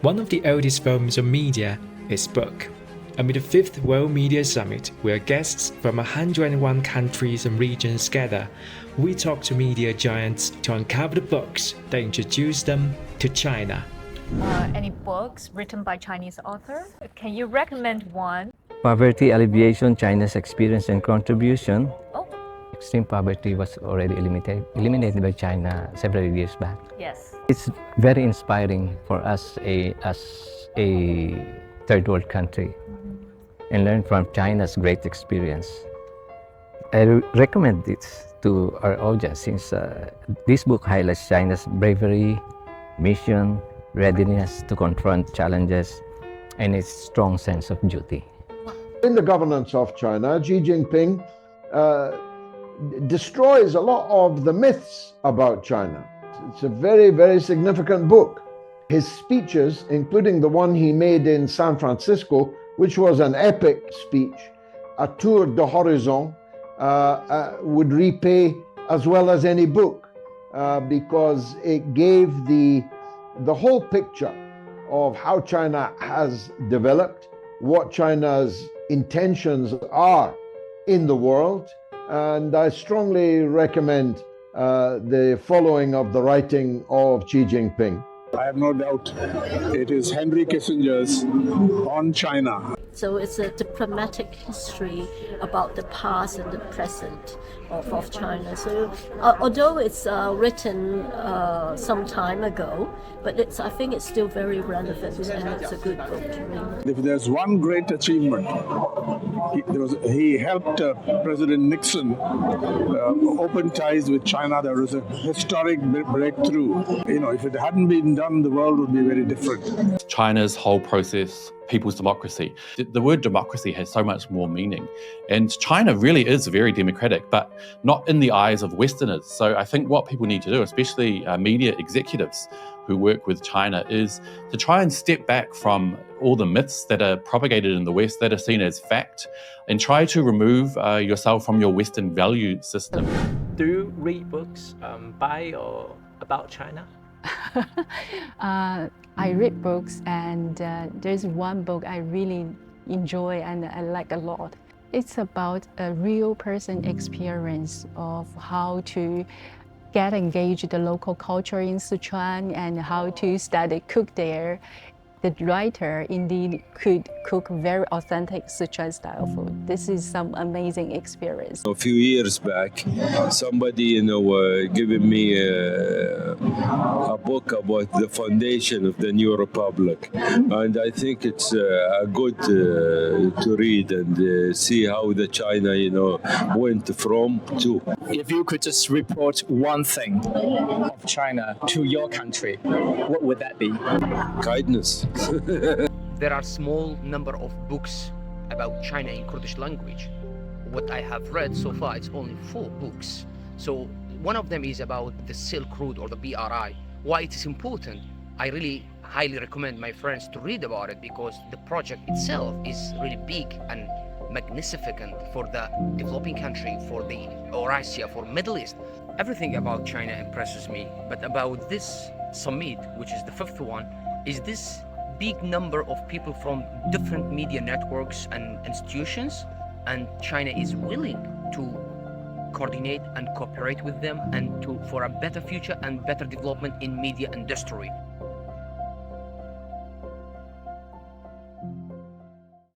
One of the oldest forms of media is book. Amid the 5th World Media Summit, where guests from 101 countries and regions gather, we talk to media giants to uncover the books that introduce them to China. Any books written by Chinese author? Can you recommend one? Poverty Alleviation, China's Experience and Contribution. Oh, Extreme poverty was already eliminated by China several years back. yes. It's very inspiring for us as a third world country and learn from China's great experience. I recommend it to our audience since this book highlights China's bravery, mission, readiness to confront challenges, and its strong sense of duty. In the governance of China, Xi Jinping destroys a lot of the myths about China. It's a very, very significant book. His speeches, including the one he made in San Francisco, which was an epic speech, a tour de horizon, would repay as well as any book because it gave the whole picture of how China has developed, what China's intentions are in the world, and I strongly recommend the following of the writing of Xi Jinping. I have no doubt it is Henry Kissinger's On China. So it's a diplomatic history about the past and the present of China. So although it's written some time ago, but I think it's still very relevant and it's a good book to read. If there's one great achievement, he helped President Nixon open ties with China. There was a historic breakthrough. If it hadn't been done, the world would be very different. China's whole process, people's democracy. The word democracy has so much more meaning. And China really is very democratic, but not in the eyes of Westerners. So I think what people need to do, especially media executives who work with China, is to try and step back from all the myths that are propagated in the West that are seen as fact and try to remove yourself from your Western value system. Do you read books by or about China? I read books, and there's one book I really enjoy and I like a lot. It's about a real person experience of how to get engaged the local culture in Sichuan and how to cook there. The writer indeed could cook very authentic Sichuan style food. This is some amazing experience. A few years back, somebody, giving me a book about the foundation of the new republic, and I think it's good to read and see how the China, went from to. If you could just report one thing of China to your country, what would that be? Kindness. There are small number of books about China in Kurdish language. What I have read so far, it's only 4 books. So one of them is about the Silk Road or the BRI. Why it is important, I really highly recommend my friends to read about it because the project itself is really big and magnificent for the developing country, for the Eurasia, for Middle East. Everything about China impresses me, but about this summit, which is the 5th one, is this big number of people from different media networks and institutions, and China is willing to coordinate and cooperate with them and for a better future and better development in media industry.